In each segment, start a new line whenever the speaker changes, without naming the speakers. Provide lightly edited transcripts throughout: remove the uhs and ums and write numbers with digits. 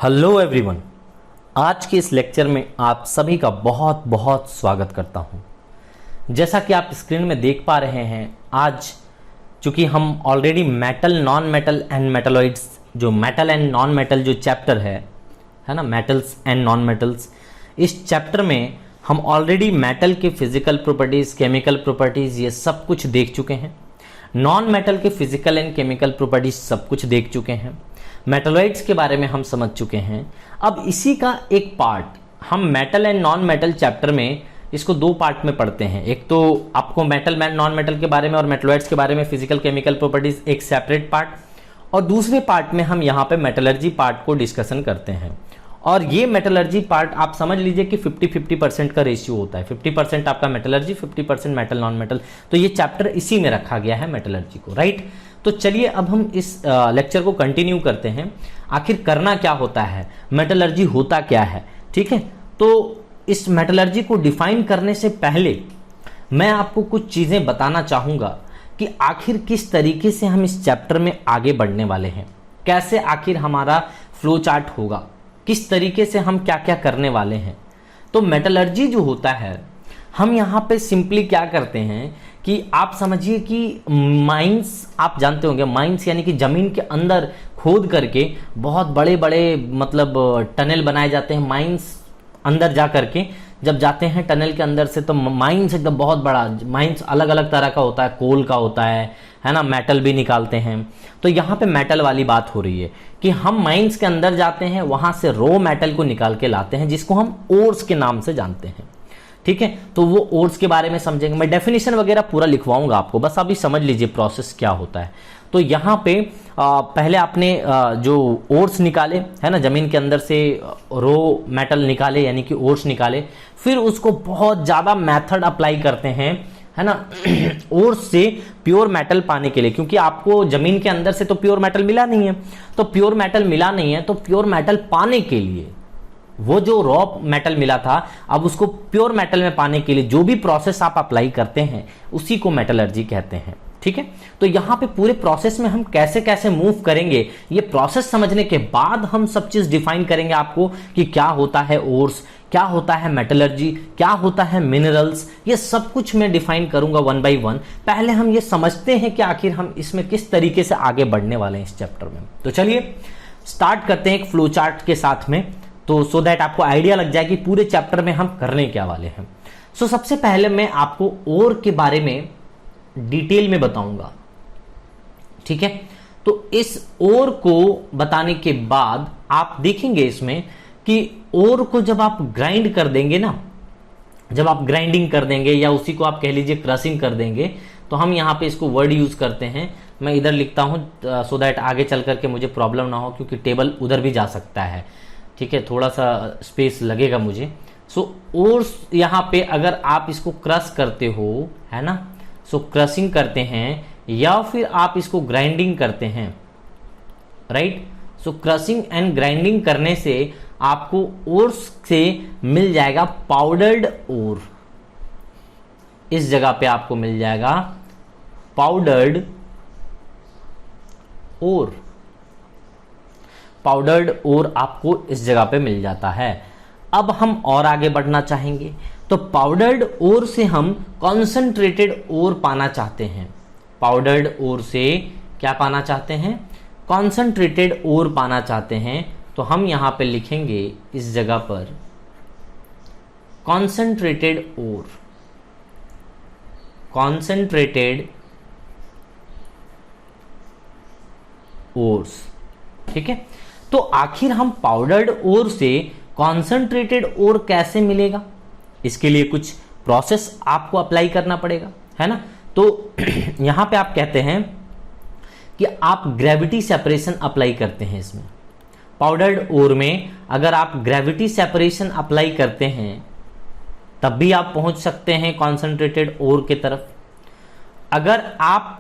Hello everyone, आज के इस लेक्चर में आप सभी का बहुत बहुत स्वागत करता हूं। जैसा कि आप स्क्रीन में देख पा रहे हैं, आज चूंकि हम already metal, non metal and metalloids, जो मेटल एंड नॉन मेटल जो चैप्टर है ना, मेटल्स एंड नॉन मेटल्स, इस चैप्टर में हम ऑलरेडी मेटल के फिजिकल प्रॉपर्टीज, केमिकल प्रॉपर्टीज ये सब कुछ देख चुके हैं। नॉन मेटल के फिजिकल एंड केमिकल प्रॉपर्टीज सब कुछ देख चुके हैं। मेटलॉइड्स के बारे में हम समझ चुके हैं। अब इसी का एक पार्ट हम metal and non metal chapter में इसको दो पार्ट में पढ़ते हैं। एक तो आपको मेटल नॉन मेटल के बारे में और मेटलॉइड्स के बारे में फिजिकल केमिकल प्रॉपर्टीज एक सेपरेट पार्ट, और दूसरे पार्ट में हम यहाँ पे मेटलर्जी पार्ट को डिस्कशन करते हैं। और ये मेटलर्जी पार्ट आप समझ लीजिए कि 50-50% का रेशियो होता है। 50% आपका मेटलर्जी, 50% मेटल नॉन मेटल। तो ये चैप्टर इसी में रखा गया है मेटलर्जी को, राइट। तो चलिए अब हम इस लेक्चर को कंटिन्यू करते हैं। आखिर करना क्या होता है, मेटलर्जी होता क्या है, ठीक है। तो इस मेटलर्जी को डिफाइन करने से पहले मैं आपको कुछ चीजें बताना चाहूंगा कि आखिर किस तरीके से हम इस चैप्टर में आगे बढ़ने वाले हैं, कैसे आखिर हमारा फ्लो चार्ट होगा, किस तरीके से हम क्या क्या करने वाले हैं। तो मेटलर्जी जो होता है, हम यहाँ पे सिंपली क्या करते हैं कि आप समझिए कि माइंस, आप जानते होंगे माइंस यानी कि जमीन के अंदर खोद करके बहुत बड़े बड़े मतलब टनल बनाए जाते हैं। माइंस अंदर जा करके जब जाते हैं टनल के अंदर से, तो माइंस एकदम बहुत बड़ा, माइंस अलग अलग तरह का होता है, कोल का होता है ना, मेटल भी निकालते हैं। तो यहाँ पे मेटल वाली बात हो रही है कि हम माइंस के अंदर जाते हैं, वहां से रॉ मेटल को निकाल के लाते हैं, जिसको हम ओर्स के नाम से जानते हैं, ठीक है। तो वो ओर्स के बारे में समझेंगे। मैं डेफिनेशन वगैरह पूरा लिखवाऊंगा आपको, बस अभी समझ लीजिए प्रोसेस क्या होता है। तो यहाँ पे पहले आपने जो ओर्स निकाले है ना, जमीन के अंदर से रो मेटल निकाले यानी कि ओर्स निकाले, फिर उसको बहुत ज्यादा मेथड अप्लाई करते हैं है ना ओर्स से प्योर मेटल पाने के लिए, क्योंकि आपको जमीन के अंदर से तो प्योर मेटल मिला नहीं है। तो प्योर मेटल मिला नहीं है, तो प्योर मेटल पाने के लिए, वो जो रॉ मेटल मिला था, अब उसको प्योर मेटल में पाने के लिए जो भी प्रोसेस आप अप्लाई करते हैं उसी को मेटलर्जी कहते हैं, ठीक है। तो यहाँ पे पूरे प्रोसेस में हम कैसे कैसे मूव करेंगे, ये प्रोसेस समझने के बाद हम सब चीज डिफाइन करेंगे आपको कि क्या होता है ओर्स, क्या होता है मेटलर्जी, क्या होता है मिनरल्स, ये सब कुछ मैं डिफाइन करूंगा वन बाय वन। पहले हम ये समझते हैं कि आखिर हम इसमें किस तरीके से आगे बढ़ने वाले हैं इस चैप्टर में। तो चलिए स्टार्ट करते हैं एक फ्लो चार्ट के साथ में, तो सो दैट आपको आइडिया लग जाए कि पूरे चैप्टर में हम करने क्या वाले हैं। सो सबसे पहले मैं आपको ओर के बारे में डिटेल में बताऊंगा, ठीक है। तो इस ओर को बताने के बाद आप देखेंगे इसमें कि ओर को जब आप ग्राइंड कर देंगे ना, जब आप ग्राइंडिंग कर देंगे या उसी को आप कह लीजिए क्रशिंग कर देंगे, तो हम यहाँ पे इसको वर्ड यूज करते हैं। मैं इधर लिखता हूं सो दैट आगे चल करके मुझे प्रॉब्लम ना हो, क्योंकि टेबल उधर भी जा सकता है, ठीक है, थोड़ा सा स्पेस लगेगा मुझे। सो ओर्स यहाँ पे अगर आप इसको क्रश करते हो है ना, सो क्रशिंग करते हैं या फिर आप इसको ग्राइंडिंग करते हैं, right. So crushing and grinding करने से आपको ओर्स से मिल जाएगा पाउडर्ड ओर। इस जगह पे आपको मिल जाएगा पाउडर्ड ओर। पाउडर्ड ओर आपको इस जगह पे मिल जाता है। अब हम और आगे बढ़ना चाहेंगे, तो पाउडर्ड ओर से हम कॉन्सेंट्रेटेड ओर पाना चाहते हैं। पाउडर्ड ओर से क्या पाना चाहते हैं, कॉन्सेंट्रेटेड ओर पाना चाहते हैं। तो हम यहां पे लिखेंगे इस जगह पर कॉन्सेंट्रेटेड ओर, कॉन्सेंट्रेटेड ओर्स, ठीक है। तो आखिर हम पाउडर्ड ओर से कॉन्सेंट्रेटेड ओर कैसे मिलेगा, इसके लिए कुछ प्रोसेस आपको अप्लाई करना पड़ेगा, है ना। तो यहां पे आप कहते हैं कि आप ग्रेविटी सेपरेशन अप्लाई करते हैं इसमें। पाउडर्ड ओर में अगर आप ग्रेविटी सेपरेशन अप्लाई करते हैं तब भी आप पहुंच सकते हैं कॉन्सेंट्रेटेड ओर की तरफ। अगर आप,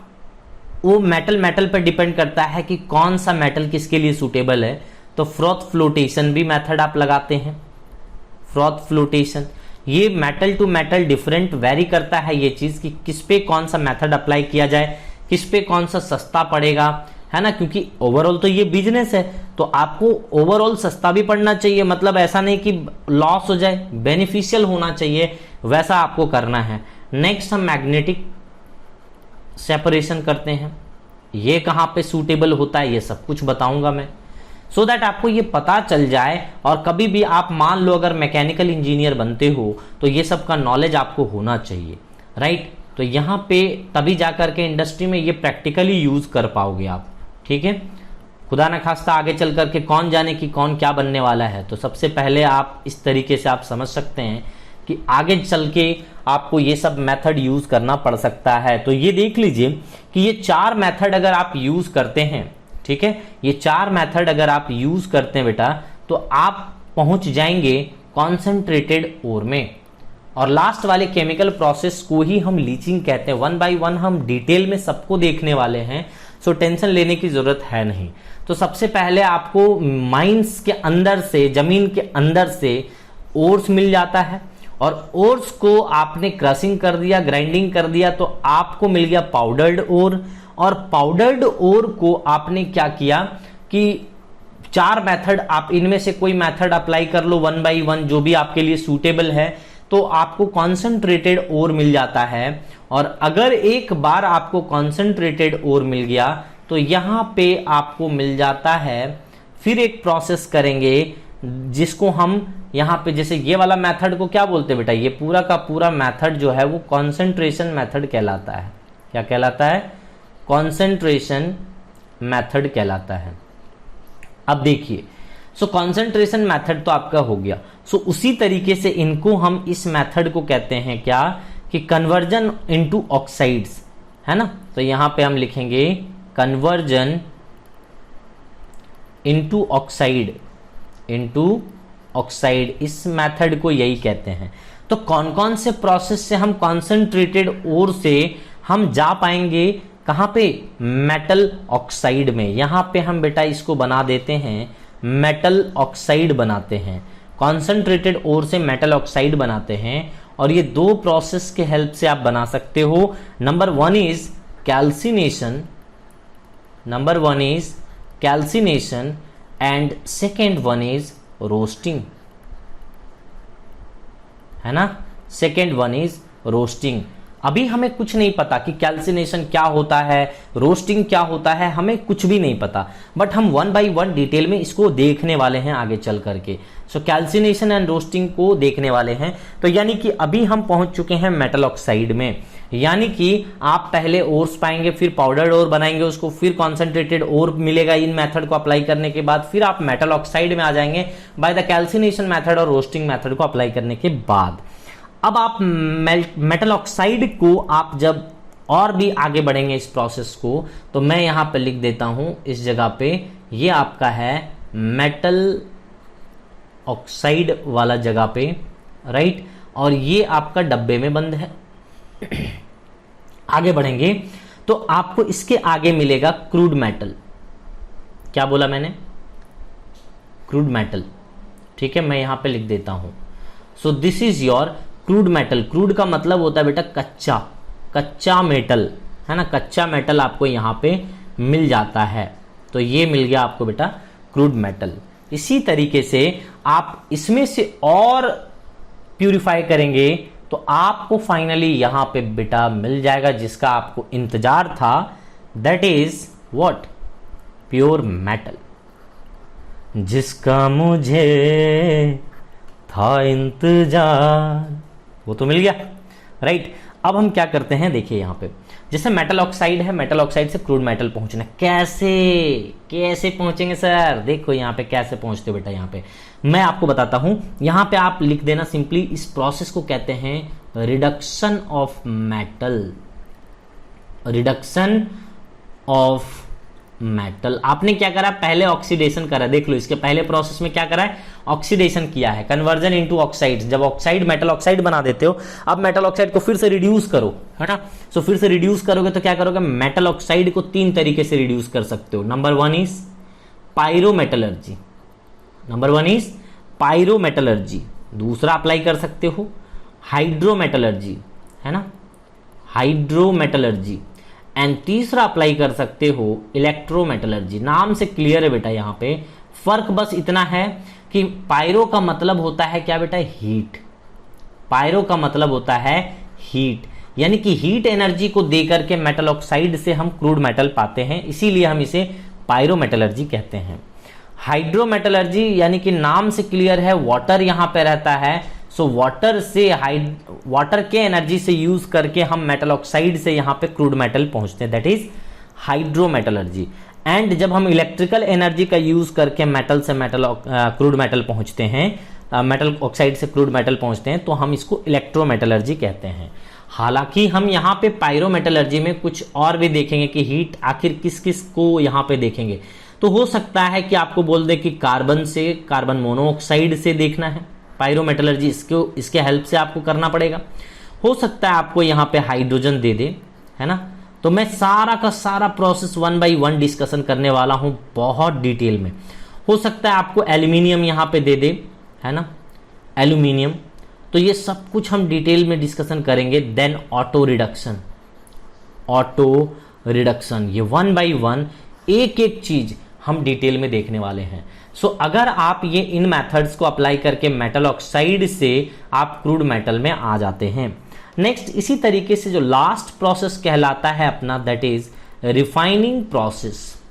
वो मेटल पर डिपेंड करता है कि कौन सा मेटल किसके लिए सूटेबल है, तो फ्रॉथ फ्लोटेशन भी मेथड आप लगाते हैं। फ्रॉथ फ्लोटेशन, ये metal to metal different vary करता है ये चीज कि किस पे कौन सा मेथड अप्लाई किया जाए, किस पे कौन सा सस्ता पड़ेगा, है ना, क्योंकि ओवरऑल तो ये बिजनेस है, तो आपको ओवरऑल सस्ता भी पड़ना चाहिए, मतलब ऐसा नहीं कि लॉस हो जाए, बेनिफिशियल होना चाहिए, वैसा आपको करना है। नेक्स्ट हम मैग्नेटिक सेपरेशन करते हैं, ये कहाँ पे सूटेबल होता है ये सब कुछ बताऊंगा मैं, सो दैट आपको ये पता चल जाए, और कभी भी आप मान लो अगर मैकेनिकल इंजीनियर बनते हो तो ये सब का नॉलेज आपको होना चाहिए, राइट। तो यहाँ पे तभी जा करके इंडस्ट्री में ये प्रैक्टिकली यूज कर पाओगे आप, ठीक है। खुदा न खास्ता आगे चल करके कौन जाने कि कौन क्या बनने वाला है, तो सबसे पहले आप इस तरीके से आप समझ सकते हैं कि आगे चल के आपको ये सब मेथड यूज करना पड़ सकता है। तो ये देख लीजिए कि ये 4 मेथड अगर आप यूज करते हैं, ठीक है, ये 4 मेथड अगर आप यूज करते हैं बेटा, तो आप पहुंच जाएंगे कॉन्सेंट्रेटेड ओर में। और लास्ट वाले केमिकल प्रोसेस को ही हम लीचिंग कहते हैं। 1 बाय 1 हम डिटेल में सबको देखने वाले हैं, सो टेंशन लेने की जरूरत है नहीं। तो सबसे पहले आपको माइंस के अंदर से, जमीन के अंदर से ओर्स मिल जाता है, और ओर्स को आपने क्रशिंग कर दिया, ग्राइंडिंग कर दिया, तो आपको मिल गया पाउडर्ड ओर। और पाउडर्ड ओर को आपने क्या किया कि 4 मेथड, आप इनमें से कोई मेथड अप्लाई कर लो 1 बाय 1 जो भी आपके लिए सूटेबल है, तो आपको कॉन्सेंट्रेटेड ओर मिल जाता है। और अगर एक बार आपको कॉन्सेंट्रेटेड ओर मिल गया तो यहां पे आपको मिल जाता है, फिर एक प्रोसेस करेंगे जिसको हम यहां पे, जैसे ये वाला मेथड को क्या बोलते हैं बेटा, ये पूरा का पूरा मेथड जो है वो कॉन्सेंट्रेशन मेथड कहलाता है। क्या कहलाता है? कॉन्सेंट्रेशन मेथड कहलाता है। अब देखिए, सो कॉन्सेंट्रेशन मेथड तो आपका हो गया। सो उसी तरीके से इनको हम, इस मेथड को कहते हैं क्या, कि कन्वर्जन इनटू ऑक्साइड्स, है ना। तो यहां पे हम लिखेंगे conversion into oxide, into oxide, इस मेथड को यही कहते हैं। तो कौन कौन से प्रोसेस से हम कॉन्सेंट्रेटेड ओर से हम जा पाएंगे, कहां पे, मेटल ऑक्साइड में। यहां पे हम बेटा इसको बना देते हैं, मेटल ऑक्साइड बनाते हैं, कॉन्सेंट्रेटेड ओर से मेटल ऑक्साइड बनाते हैं। और ये 2 प्रोसेस के हेल्प से आप बना सकते हो। Number 1 is calcination, number 1 is calcination and second 1 is roasting, है ना। Second 1 is roasting. अभी हमें कुछ नहीं पता कि कैल्सिनेशन क्या होता है, रोस्टिंग क्या होता है, हमें कुछ भी नहीं पता, बट हम 1 बाय 1 डिटेल में इसको देखने वाले हैं आगे चल करके। सो कैल्सिनेशन एंड रोस्टिंग को देखने वाले हैं। तो यानी कि अभी हम पहुंच चुके हैं मेटल ऑक्साइड में, यानी कि आप पहले ओर्स पाएंगे, फिर पाउडर्ड ओर बनाएंगे उसको, फिर कॉन्सेंट्रेटेड ओर मिलेगा इन मेथड को अप्लाई करने के बाद, फिर आप मेटल ऑक्साइड में आ जाएंगे बाय द कैल्सिनेशन मेथड और रोस्टिंग मेथड को अप्लाई करने के बाद। अब आप मेटल ऑक्साइड को आप जब और भी आगे बढ़ेंगे इस प्रोसेस को, तो मैं यहां पे लिख देता हूं इस जगह पे, ये आपका है मेटल ऑक्साइड वाला जगह पे, राइट। और ये आपका डब्बे में बंद है। आगे बढ़ेंगे तो आपको इसके आगे मिलेगा क्रूड मेटल। क्या बोला मैंने? क्रूड मेटल, ठीक है, मैं यहां पे लिख देता हूं। So this is your crude metal. Crude का मतलब होता है बेटा कच्चा, कच्चा मेटल, है ना। कच्चा मेटल आपको यहां पे मिल जाता है, तो ये मिल गया आपको बेटा क्रूड मेटल। इसी तरीके से आप इसमें से और प्यूरिफाई करेंगे तो आपको फाइनली यहां पे बेटा मिल जाएगा जिसका आपको इंतजार था, that is what, pure metal, जिसका मुझे था इंतजार, वो तो मिल गया, राइट। अब हम क्या करते हैं, देखिए यहां पे जैसे मेटल ऑक्साइड है, मेटल ऑक्साइड से क्रूड मेटल पहुंचना, कैसे कैसे पहुंचेंगे सर? देखो यहां पे कैसे पहुंचते हो बेटा, यहां पे मैं आपको बताता हूं। यहां पे आप लिख देना सिंपली, इस प्रोसेस को कहते हैं reduction of metal, reduction of metal. आपने क्या करा, पहले ऑक्सीडेशन करा, देख लो इसके पहले प्रोसेस में क्या करा है, ऑक्सीडेशन किया है, कन्वर्जन इनटू ऑक्साइड। जब ऑक्साइड मेटल ऑक्साइड बना देते हो, अब मेटल ऑक्साइड को फिर से रिड्यूस करो, है ना। सो फिर से रिड्यूस करोगे तो क्या करोगे, मेटल ऑक्साइड को 3 तरीके से रिड्यूस कर सकते हो। Number 1 is pyrometallurgy, number 1 is pyrometallurgy. दूसरा अप्लाई कर सकते हो हाइड्रोमेटलर्जी, है ना, हाइड्रोमेटलर्जी। एंड तीसरा अप्लाई कर सकते हो इलेक्ट्रोमेटलर्जी। नाम से क्लियर है बेटा, यहाँ पे फर्क बस इतना है कि पायरो का मतलब होता है क्या बेटा, हीट। पायरो का मतलब होता है हीट, यानी कि हीट एनर्जी को देकर के मेटल ऑक्साइड से हम क्रूड मेटल पाते हैं, इसीलिए हम इसे पायरोमेटलर्जी कहते हैं। हाइड्रोमेटलर्जी यानी कि नाम से क्लियर है, वाटर यहां पे रहता है, सो वाटर के एनर्जी से यूज करके हम मेटल ऑक्साइड से यहां पे क्रूड मेटल पहुंचते हैं, दैट इज हाइड्रोमेटलर्जी। एंड जब हम इलेक्ट्रिकल एनर्जी का यूज करके मेटल से क्रूड मेटल पहुंचते हैं, मेटल ऑक्साइड से क्रूड मेटल पहुंचते हैं, तो हम इसको इलेक्ट्रोमेटलर्जी कहते हैं। हालांकि हम यहाँ पे पायरोमेटलर्जी में कुछ और भी देखेंगे कि हीट आखिर किस किस को यहाँ पे देखेंगे। तो हो सकता है कि आपको बोल दे कि कार्बन मोनोऑक्साइड से देखना है पायरोमेटलर्जी, इसके हेल्प से आपको करना पड़ेगा। हो सकता है आपको यहाँ पे हाइड्रोजन दे दे, है ना। तो मैं सारा का सारा प्रोसेस 1 by 1 डिस्कशन करने वाला हूँ बहुत डिटेल में। हो सकता है आपको एल्यूमिनियम यहाँ पे दे दे, है ना, एल्यूमिनियम। तो ये सब कुछ हम डिटेल में डिस्कशन करेंगे। देन ऑटो रिडक्शन, ये 1 by 1 एक एक चीज हम डिटेल में देखने वाले हैं। सो अगर आप ये इन मेथड्स को अप्लाई करके मेटल ऑक्साइड से आप क्रूड मेटल में आ जाते हैं। नेक्स्ट इसी तरीके से जो लास्ट प्रोसेस कहलाता है अपना, दैट इज रिफाइनिंग प्रोसेस।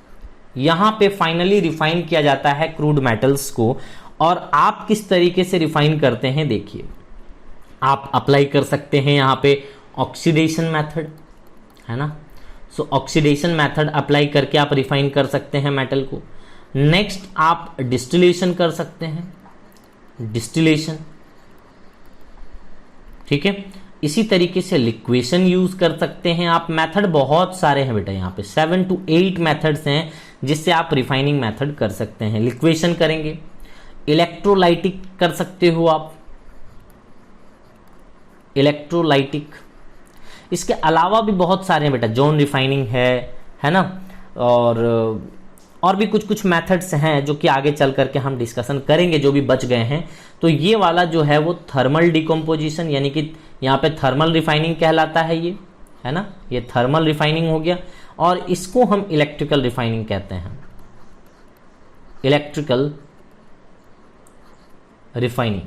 यहां पे फाइनली रिफाइन किया जाता है क्रूड मेटल्स को। और आप किस तरीके से रिफाइन करते हैं देखिए, आप अप्लाई कर सकते हैं यहाँ पे ऑक्सीडेशन मेथड, है ना। सो ऑक्सीडेशन मेथड अप्लाई करके आप रिफाइन कर सकते हैं मेटल को। नेक्स्ट आप डिस्टिलेशन कर सकते हैं, डिस्टिलेशन, ठीक है। इसी तरीके से लिक्वेशन यूज कर सकते हैं आप। मेथड बहुत सारे हैं बेटा, यहाँ पे 7 to 8 मेथड्स हैं जिससे आप रिफाइनिंग मेथड कर सकते हैं। लिक्वेशन करेंगे, इलेक्ट्रोलाइटिक कर सकते हो आप, इलेक्ट्रोलाइटिक। इसके अलावा भी बहुत सारे हैं बेटा, जोन रिफाइनिंग है ना, और भी कुछ कुछ मेथड्स हैं जो कि आगे चल करके हम डिस्कशन करेंगे, जो भी बच गए हैं। तो ये वाला जो है वो थर्मल डिकम्पोजिशन, यानी कि यहाँ पे थर्मल रिफाइनिंग कहलाता है ये, है ना, ये थर्मल रिफाइनिंग हो गया। और इसको हम इलेक्ट्रिकल रिफाइनिंग कहते हैं, इलेक्ट्रिकल रिफाइनिंग,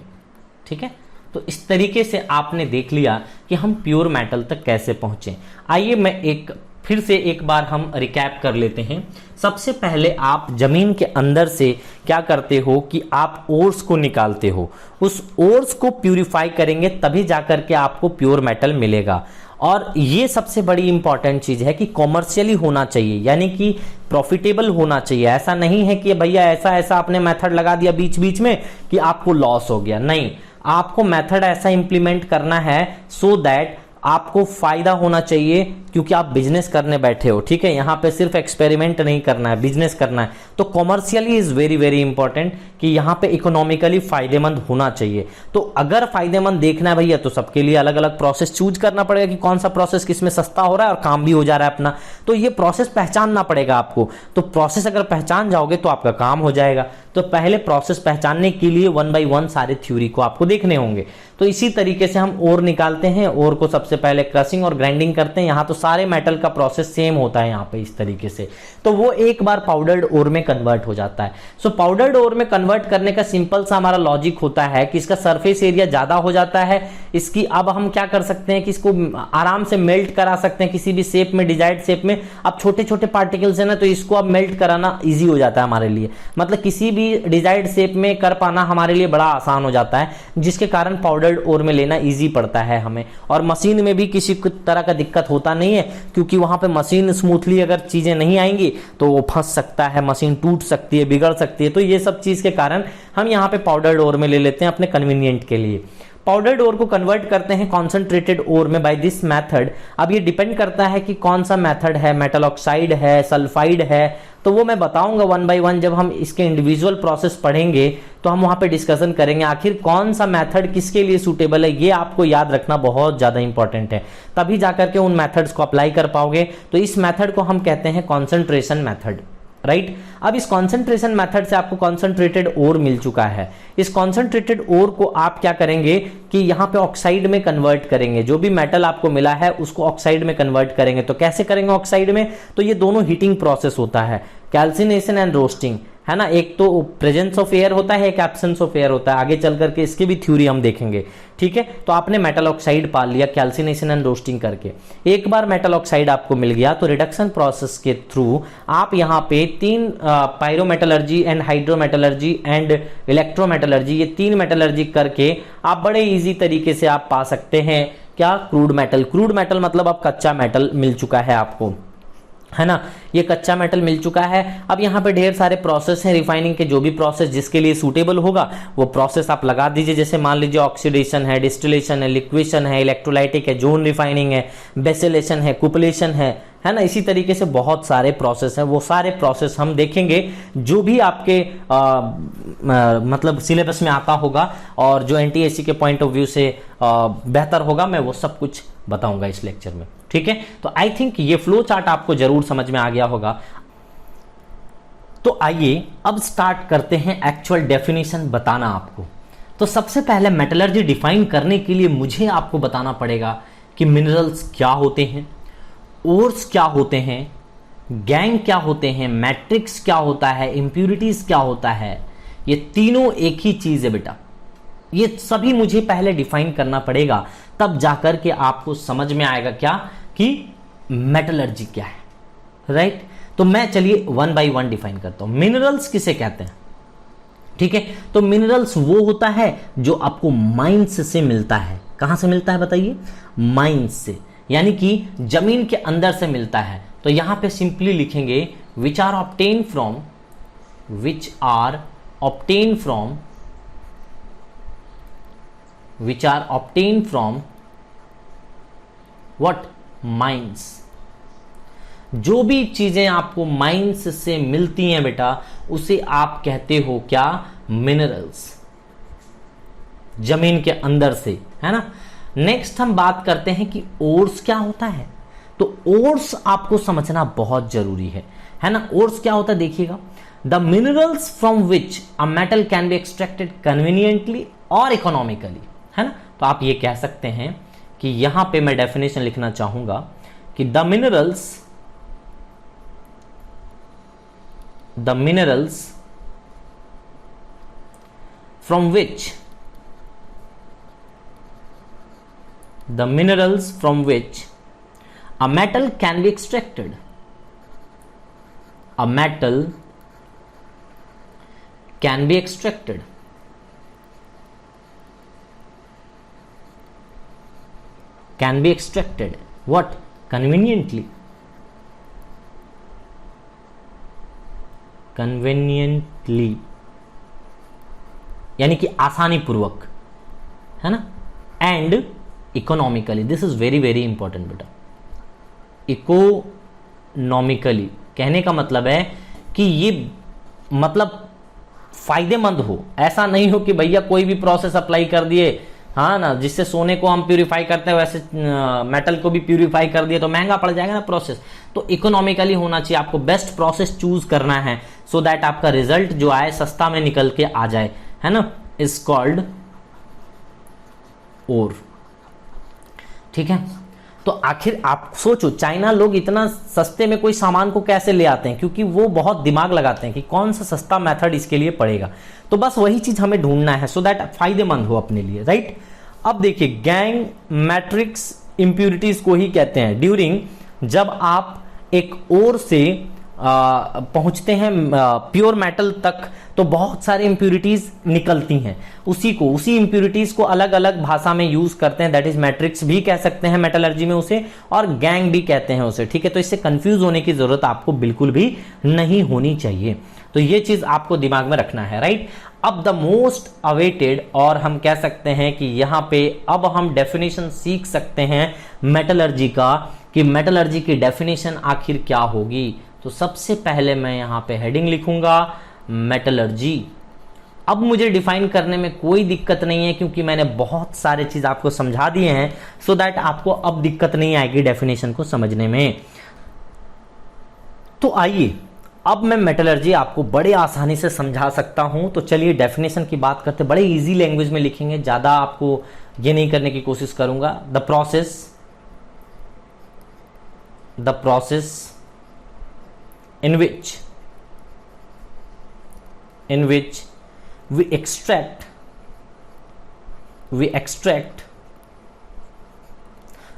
ठीक है। तो इस तरीके से आपने देख लिया कि हम प्योर मेटल तक कैसे पहुंचे। आइए मैं फिर से एक बार हम रिकैप कर लेते हैं। सबसे पहले आप जमीन के अंदर से क्या करते हो कि आप ओर्स को निकालते हो, उस ओर्स को प्यूरिफाई करेंगे तभी जाकर के आपको प्योर मेटल मिलेगा। और ये सबसे बड़ी इंपॉर्टेंट चीज है कि कॉमर्शियली होना चाहिए, यानी कि प्रॉफिटेबल होना चाहिए। ऐसा नहीं है कि भैया ऐसा आपने मेथड लगा दिया बीच बीच में कि आपको लॉस हो गया, नहीं। आपको मेथड ऐसा इंप्लीमेंट करना है सो दैट आपको फायदा होना चाहिए, क्योंकि आप बिजनेस करने बैठे हो, ठीक है। यहाँ पे सिर्फ एक्सपेरिमेंट नहीं करना है, बिजनेस करना है। तो commercially is very very important कि यहाँ पे इकोनॉमिकली फायदेमंद होना चाहिए। तो अगर फायदेमंद देखना है भैया, तो सबके लिए अलग अलग प्रोसेस चूज करना पड़ेगा कि कौन सा प्रोसेस किसमें सस्ता हो रहा है और काम भी हो जा रहा है अपना। तो ये प्रोसेस पहचानना पड़ेगा आपको। तो प्रोसेस अगर पहचान जाओगे तो आपका काम हो जाएगा। तो पहले प्रोसेस पहचानने के लिए 1 by 1 सारे थ्योरी को आपको देखने होंगे। तो इसी तरीके से हम ओर निकालते हैं, ओर को सबसे पहले क्रशिंग और ग्राइंडिंग करते हैं। यहाँ तो सारे मेटल का प्रोसेस सेम होता है यहाँ पे इस तरीके से। तो वो एक बार पाउडर्ड ओर में कन्वर्ट हो जाता है। सो पाउडर्ड ओर में कन्वर्ट करने का सिंपल सा हमारा लॉजिक होता है कि इसका सरफेस एरिया ज्यादा हो जाता है। इसकी अब हम क्या कर सकते हैं कि इसको आराम से मेल्ट करा सकते हैं किसी भी शेप में, डिजायर्ड शेप में। अब छोटे छोटे पार्टिकल्स है ना, तो इसको अब मेल्ट कराना ईजी हो जाता है हमारे लिए। मतलब किसी भी डिजायर्ड शेप में कर पाना हमारे लिए बड़ा आसान हो जाता है, जिसके कारण पाउडर्ड ओर में लेना ईजी पड़ता है हमें। और मशीन में भी किसी तरह का दिक्कत होता नहीं है, क्योंकि वहां पे मशीन स्मूथली अगर चीजें नहीं आएंगी तो वो फंस सकता है, मशीन टूट सकती है, बिगड़ सकती है। तो ये सब चीज के कारण हम यहाँ पे पाउडर्ड ओर में ले लेते हैं अपने कन्वीनियंट के लिए। पाउडर्ड ओर को कन्वर्ट करते हैं कॉन्सेंट्रेटेड ओर में बाय दिस मेथड। अब ये डिपेंड करता है कि कौन सा मेथड है, मेटल ऑक्साइड है, सल्फाइड है, तो वो मैं बताऊंगा 1 by 1। जब हम इसके इंडिविजुअल प्रोसेस पढ़ेंगे तो हम वहां पे डिस्कशन करेंगे आखिर कौन सा मेथड किसके लिए सूटेबल है। ये आपको याद रखना बहुत ज्यादा इंपॉर्टेंट है, तभी जाकर के उन मेथड्स को अप्लाई कर पाओगे। तो इस मेथड को हम कहते हैं कॉन्सेंट्रेशन मेथड। राइट। अब इस कॉन्सेंट्रेशन मेथड से आपको कॉन्सेंट्रेटेड ओर मिल चुका है। इस कॉन्सेंट्रेटेड ओर को आप क्या करेंगे कि यहाँ पे ऑक्साइड में कन्वर्ट करेंगे। जो भी मेटल आपको मिला है उसको ऑक्साइड में कन्वर्ट करेंगे। तो कैसे करेंगे ऑक्साइड में? तो ये दोनों हीटिंग प्रोसेस होता है, कैल्सिनेशन एंड रोस्टिंग, है ना। एक तो प्रेजेंस ऑफ एयर होता है, एक एब्सेंस ऑफ एयर होता है। आगे चल करके इसकी भी थ्योरी हम देखेंगे, ठीक है। तो आपने मेटल ऑक्साइड पा लिया कैल्सिनेशन एंड रोस्टिंग करके। एक बार मेटल ऑक्साइड आपको मिल गया तो रिडक्शन प्रोसेस के थ्रू आप यहाँ पे तीन pyrometallurgy and hydrometallurgy and electrometallurgy, ये तीन मेटलर्जी करके आप बड़े इजी तरीके से आप पा सकते हैं क्या? Crude metal. क्रूड मेटल मतलब अब कच्चा मेटल मिल चुका है आपको, है ना। ये कच्चा मेटल मिल चुका है। अब यहाँ पे ढेर सारे प्रोसेस हैं रिफाइनिंग के, जो भी प्रोसेस जिसके लिए सूटेबल होगा वो प्रोसेस आप लगा दीजिए। जैसे मान लीजिए ऑक्सीडेशन है, डिस्टिलेशन है, लिक्वेशन है, इलेक्ट्रोलाइटिक है, जोन रिफाइनिंग है, बेसिलेशन है, कुपलेशन है ना। इसी तरीके से बहुत सारे प्रोसेस हैं, वो सारे प्रोसेस हम देखेंगे जो भी आपके मतलब सिलेबस में आता होगा और जो एनटीएससी के पॉइंट ऑफ व्यू से बेहतर होगा, मैं वो सब कुछ बताऊंगा इस लेक्चर में, ठीक है। तो आई थिंक ये फ्लो चार्ट आपको जरूर समझ में आ गया होगा। तो आइए अब स्टार्ट करते हैं एक्चुअल डेफिनेशन बताना आपको। तो सबसे पहले मेटलर्जी डिफाइन करने के लिए मुझे आपको बताना पड़ेगा कि मिनरल्स क्या होते हैं, ओर्स क्या होते हैं, गैंग क्या होते हैं, मैट्रिक्स क्या होता है, इंप्यूरिटीज क्या होता है। ये तीनों एक ही चीज है बेटा, ये सभी मुझे पहले डिफाइन करना पड़ेगा, तब जाकर के आपको समझ में आएगा क्या कि मेटलर्जी क्या है, राइट। तो मैं चलिए वन बाय वन डिफाइन करता हूं। मिनरल्स किसे कहते हैं, ठीक है। तो मिनरल्स वो होता है जो आपको माइंस से मिलता है। कहां से मिलता है बताइए? माइंस से, यानी कि जमीन के अंदर से मिलता है। तो यहां पे सिंपली लिखेंगे which are obtain from what? Mines. जो भी चीजें आपको माइंस से मिलती हैं बेटा, उसे आप कहते हो क्या? मिनरल्स, जमीन के अंदर से, है ना। नेक्स्ट हम बात करते हैं कि ओर्स क्या होता है। तो ओर्स आपको समझना बहुत जरूरी है ना। ओर्स क्या होता है देखिएगा, the minerals from which a metal can be extracted conveniently और इकोनॉमिकली, है ना। तो आप ये कह सकते हैं कि यहां पे मैं डेफिनेशन लिखना चाहूंगा कि the minerals from which a metal can be extracted, what? conveniently, यानी कि आसानी पूर्वक, है ना। And economically, this is very very important बेटा। इकोनॉमिकली कहने का मतलब है कि ये मतलब फायदेमंद हो। ऐसा नहीं हो कि भैया कोई भी प्रोसेस अप्लाई कर दिए, हाँ ना, जिससे सोने को हम प्यूरिफाई करते हैं वैसे मेटल को भी प्यूरिफाई कर दिए तो महंगा पड़ जाएगा ना प्रोसेस। तो इकोनॉमिकली होना चाहिए, आपको बेस्ट प्रोसेस चूज करना है सो दैट आपका रिजल्ट जो आए सस्ता में निकल के आ जाए, है ना। इज कॉल्ड ओर, ठीक है। तो आखिर आप सोचो, चाइना लोग इतना सस्ते में कोई सामान को कैसे ले आते हैं? क्योंकि वो बहुत दिमाग लगाते हैं कि कौन सा सस्ता मेथड इसके लिए पड़ेगा। तो बस वही चीज हमें ढूंढना है सो दैट फायदेमंद हो अपने लिए, राइट। अब देखिए, गैंग, मैट्रिक्स, इंप्यूरिटीज को ही कहते हैं ड्यूरिंग, जब आप एक ओर से पहुंचते हैं प्योर मेटल तक तो बहुत सारी इंप्यूरिटीज निकलती हैं। उसी इंप्यूरिटीज को अलग अलग भाषा में यूज करते हैं, दैट इज मैट्रिक्स भी कह सकते हैं मेटलर्जी में उसे, और गैंग भी कहते हैं उसे, ठीक है। तो इससे कंफ्यूज होने की जरूरत आपको बिल्कुल भी नहीं होनी चाहिए। तो ये चीज आपको दिमाग में रखना है, राइट। अब द मोस्ट अवेटेड, और हम कह सकते हैं कि यहां पे अब हम डेफिनेशन सीख सकते हैं मेटलर्जी का, कि मेटलर्जी की डेफिनेशन आखिर क्या होगी। तो सबसे पहले मैं यहां पे हेडिंग लिखूंगा मेटलर्जी। अब मुझे डिफाइन करने में कोई दिक्कत नहीं है क्योंकि मैंने बहुत सारे चीज आपको समझा दिए हैं, सो दैट आपको अब दिक्कत नहीं आएगी डेफिनेशन को समझने में। तो आइए अब मैं मेटलर्जी आपको बड़े आसानी से समझा सकता हूं। तो चलिए डेफिनेशन की बात करते, बड़े इजी लैंग्वेज में लिखेंगे, ज्यादा आपको ये नहीं करने की कोशिश करूंगा। The process in which we extract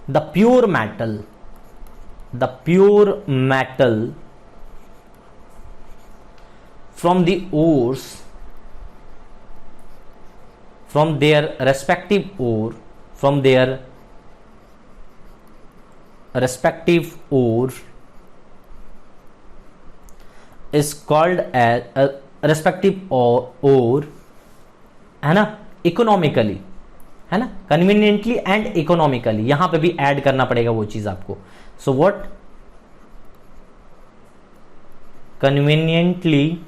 the pure metal from the ores, from their respective ore is called as respective ore, है ना, इकोनॉमिकली, है ना, कन्वीनियंटली एंड इकोनॉमिकली, यहां पे भी ऐड करना पड़ेगा वो चीज आपको। So what, conveniently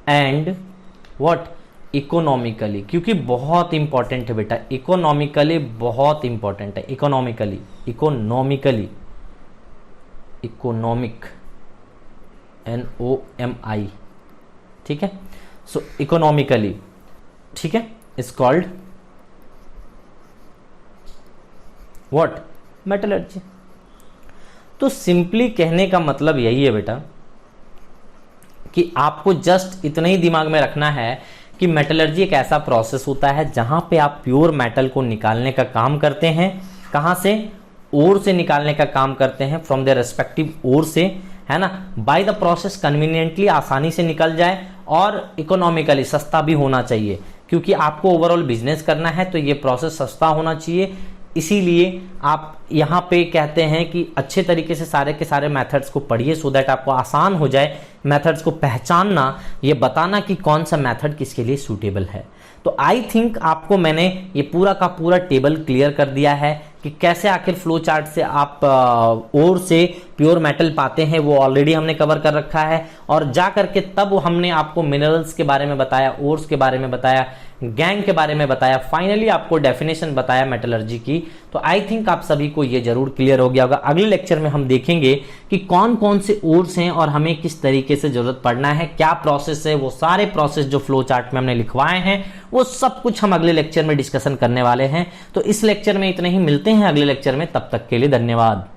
and what, economically, क्योंकि बहुत इंपॉर्टेंट है बेटा, इकोनॉमिकली बहुत इंपॉर्टेंट है। इकोनॉमिक NOMI, ठीक है। सो इकोनॉमिकली, ठीक है, इज कॉल्ड व्हाट, मेटलर्जी। तो सिंपली कहने का मतलब यही है बेटा कि आपको जस्ट इतना ही दिमाग में रखना है कि मेटलर्जी एक ऐसा प्रोसेस होता है जहां पे आप प्योर मेटल को निकालने का काम करते हैं। कहां से? ओर से निकालने का काम करते हैं, फ्रॉम द रेस्पेक्टिव ओर से, है ना। बाय द प्रोसेस कन्वीनियंटली, आसानी से निकल जाए, और इकोनॉमिकली, सस्ता भी होना चाहिए, क्योंकि आपको ओवरऑल बिजनेस करना है तो ये प्रोसेस सस्ता होना चाहिए। इसीलिए आप यहाँ पे कहते हैं कि अच्छे तरीके से सारे के सारे मेथड्स को पढ़िए, सो दैट आपको आसान हो जाए मेथड्स को पहचानना, ये बताना कि कौन सा मेथड किसके लिए सूटेबल है। तो आई थिंक आपको मैंने ये पूरा का पूरा टेबल क्लियर कर दिया है कि कैसे आखिर फ्लो चार्ट से आप ओर से प्योर मेटल पाते हैं, वो ऑलरेडी हमने कवर कर रखा है। और जा करके तब हमने आपको मिनरल्स के बारे में बताया, ओर्स के बारे में बताया, गैंग के बारे में बताया, फाइनली आपको डेफिनेशन बताया मेटलर्जी की। तो आई थिंक आप सभी को ये जरूर क्लियर हो गया होगा। अगले लेक्चर में हम देखेंगे कि कौन कौन से ओर्स हैं और हमें किस तरीके से जरूरत पड़ना है, क्या प्रोसेस है, वो सारे प्रोसेस जो फ्लो चार्ट में हमने लिखवाए हैं वो सब कुछ हम अगले लेक्चर में डिस्कशन करने वाले हैं। तो इस लेक्चर में इतना ही, मिलते हैं अगले लेक्चर में, तब तक के लिए धन्यवाद।